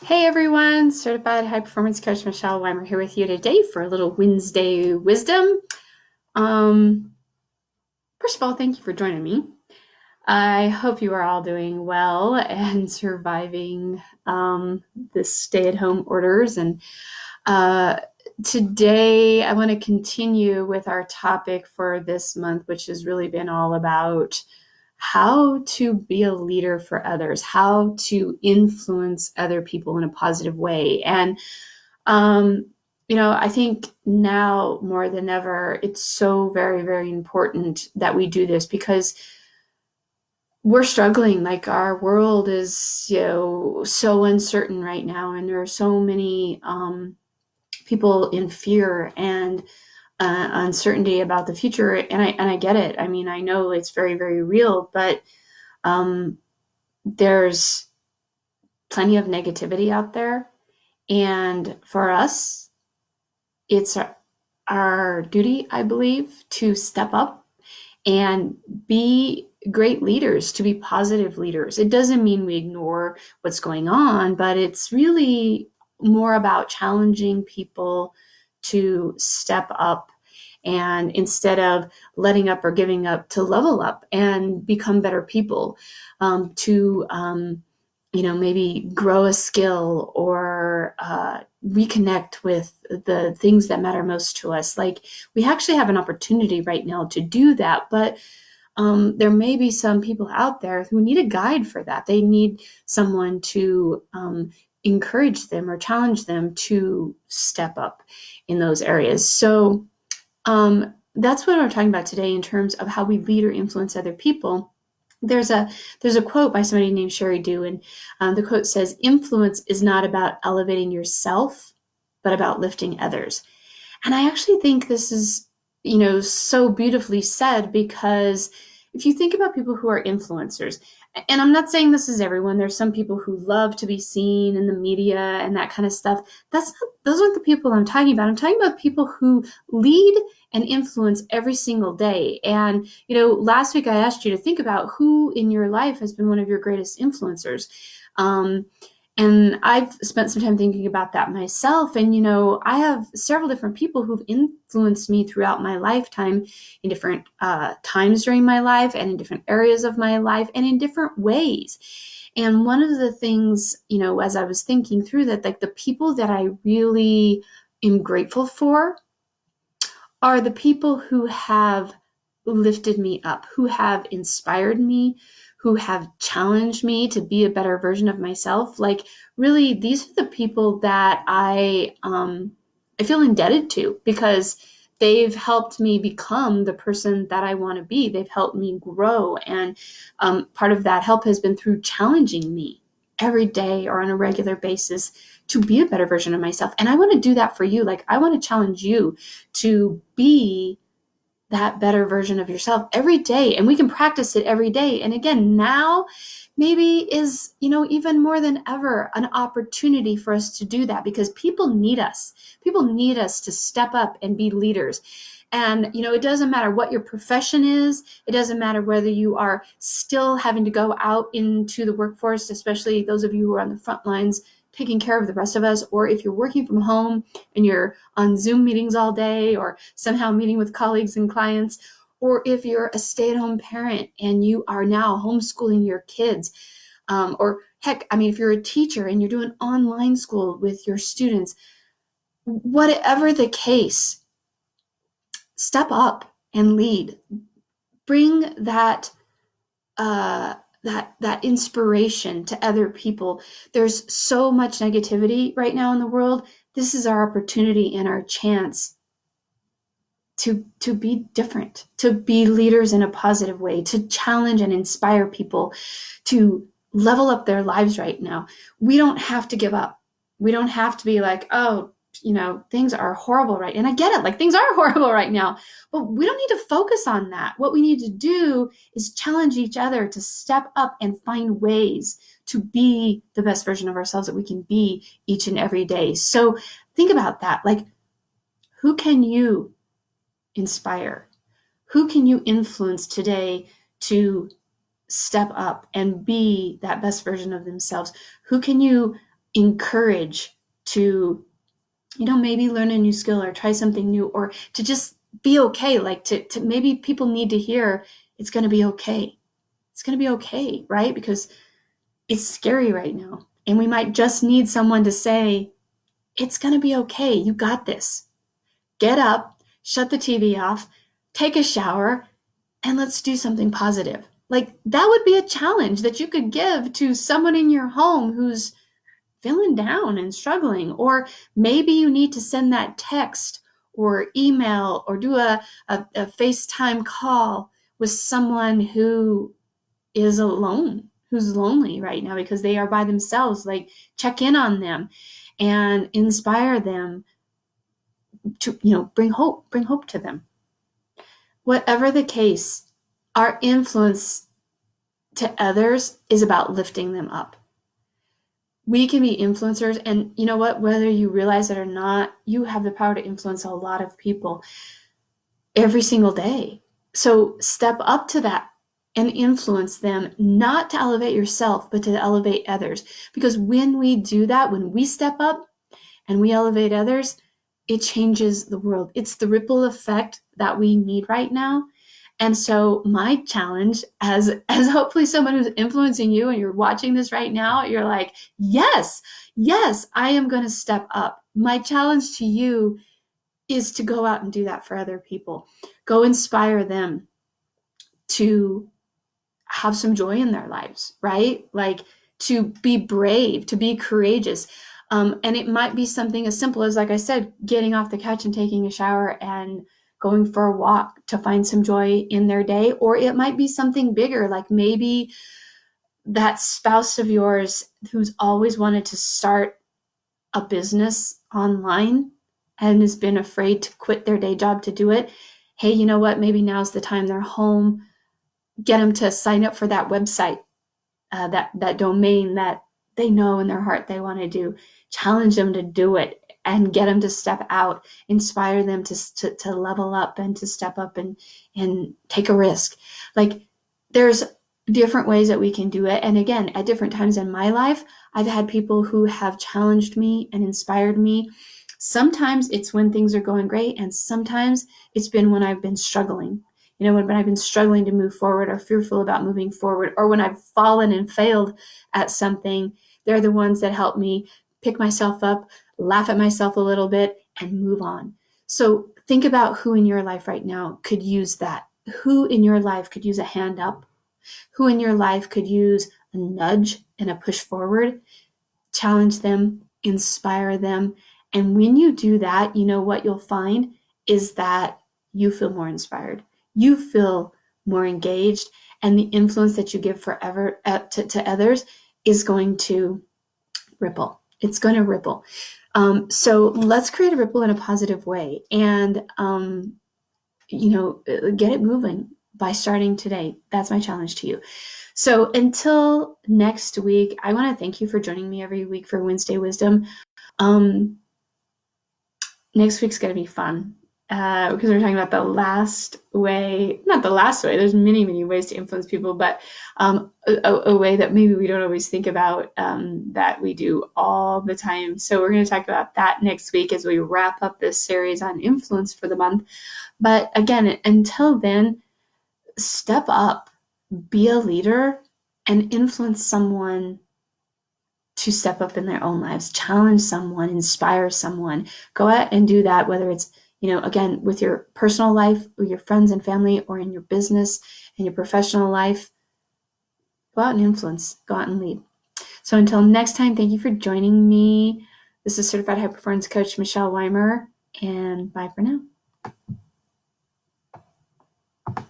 Hey everyone, certified high performance coach Michelle Weimer here with you today for a little Wednesday wisdom. Um, First of all, thank you for joining me. I hope you are all doing well and surviving this stay-at-home orders. And uh, today I want to continue with our topic for this month, which has really been all about how to be a leader for others, how to influence other people in a positive way. And um, I think now more than ever, it's so very, very important that we do this because we're struggling. Like our world is, so uncertain right now, and there are so many people in fear and uncertainty about the future. And I get it. I mean, I know it's very, very real, but um, there's plenty of negativity out there, and for us, it's our duty, I believe, to step up and be great leaders, to be positive leaders. It doesn't mean we ignore what's going on, but it's really more about challenging people to step up, and instead of letting up or giving up, to level up and become better people, to maybe grow a skill or reconnect with the things that matter most to us. Like, we actually have an opportunity right now to do that, but there may be some people out there who need a guide for that. They need someone to encourage them or challenge them to step up in those areas. So that's what we're talking about today in terms of how we lead or influence other people. There's a quote by somebody named Sheri Dew, and the quote says, "Influence is not about elevating yourself, but about lifting others." And I actually think this is, so beautifully said, because if you think about people who are influencers, and I'm not saying this is everyone, there's some people who love to be seen in the media and that kind of stuff. Those aren't the people I'm talking about. I'm talking about people who lead and influence every single day. And, last week I asked you to think about who in your life has been one of your greatest influencers. Um, and I've spent some time thinking about that myself. And, I have several different people who've influenced me throughout my lifetime, in different times during my life and in different areas of my life and in different ways. And one of the things, as I was thinking through that, like the people that I really am grateful for are the people who have lifted me up, who have inspired me, who have challenged me to be a better version of myself. Like, really, these are the people that I feel indebted to, because they've helped me become the person that I want to be. They've helped me grow, and part of that help has been through challenging me every day or on a regular basis to be a better version of myself. And I want to do that for you. Like, I want to challenge you to be that better version of yourself every day, and we can practice it every day. And again, now maybe is, even more than ever, an opportunity for us to do that, because people need us. People need us to step up and be leaders. And, it doesn't matter what your profession is. It doesn't matter whether you are still having to go out into the workforce, especially those of you who are on the front lines taking care of the rest of us, or if you're working from home and you're on Zoom meetings all day, or somehow meeting with colleagues and clients, or if you're a stay-at-home parent and you are now homeschooling your kids, or heck, I mean, if you're a teacher and you're doing online school with your students, whatever the case, step up and lead. Bring that that inspiration to other people. There's so much negativity right now in the world. This is our opportunity and our chance to be different, to be leaders in a positive way, to challenge and inspire people to level up their lives right now. We don't have to give up. We don't have to be like, oh, things are horrible right now. And I get it, like, things are horrible right now, but we don't need to focus on that. What we need to do is challenge each other to step up and find ways to be the best version of ourselves that we can be each and every day. So think about that. Like, who can you inspire? Who can you influence today to step up and be that best version of themselves? Who can you encourage to, maybe learn a new skill or try something new, or to just be okay. Like to maybe people need to hear it's going to be okay. It's going to be okay, right? Because it's scary right now. And we might just need someone to say, it's going to be okay. You got this. Get up, shut the TV off, take a shower, and let's do something positive. Like that would be a challenge that you could give to someone in your home who's feeling down and struggling. Or maybe you need to send that text or email or do a FaceTime call with someone who is alone, who's lonely right now because they are by themselves. Like check in on them and inspire them to, bring hope to them. Whatever the case, our influence to others is about lifting them up. We can be influencers, and you know what, whether you realize it or not, you have the power to influence a lot of people every single day. So step up to that and influence them, not to elevate yourself, but to elevate others. Because when we do that, when we step up and we elevate others, it changes the world. It's the ripple effect that we need right now. And so my challenge as hopefully someone who's influencing you and you're watching this right now, you're like, yes, I am going to step up. My challenge to you is to go out and do that for other people. Go inspire them to have some joy in their lives, right? Like to be brave, to be courageous. And it might be something as simple as, like I said, getting off the couch and taking a shower and going for a walk to find some joy in their day. Or it might be something bigger, like maybe that spouse of yours who's always wanted to start a business online and has been afraid to quit their day job to do it. Hey, you know what? Maybe now's the time. They're home. Get them to sign up for that website, that domain that they know in their heart they want to do. Challenge them to do it and get them to step out. Inspire them to level up and to step up and take a risk. Like there's different ways that we can do it. And again, at different times in my life, I've had people who have challenged me and inspired me. Sometimes it's when things are going great, and sometimes it's been when I've been struggling. When I've been struggling to move forward or fearful about moving forward, or when I've fallen and failed at something, they're the ones that help me pick myself up, laugh at myself a little bit, and move on. So think about who in your life right now could use that. Who in your life could use a hand up? Who in your life could use a nudge and a push forward? Challenge them, inspire them. And when you do that, what you'll find is that you feel more inspired. You feel more engaged, and the influence that you give forever to others is going to ripple. It's going to ripple. So let's create a ripple in a positive way, and get it moving by starting today. That's my challenge to you. So until next week, I want to thank you for joining me every week for Wednesday Wisdom. Next week's going to be fun because we're talking about the last way, not the last way, there's many, many ways to influence people, but a way that maybe we don't always think about that we do all the time. So we're going to talk about that next week as we wrap up this series on influence for the month. But again, until then, step up, be a leader, and influence someone to step up in their own lives, challenge someone, inspire someone. Go out and do that, whether it's, again, with your personal life, with your friends and family, or in your business and your professional life. Go out and influence, go out and lead. So until next time, thank you for joining me. This is Certified High Performance Coach Michelle Weimer, and bye for now.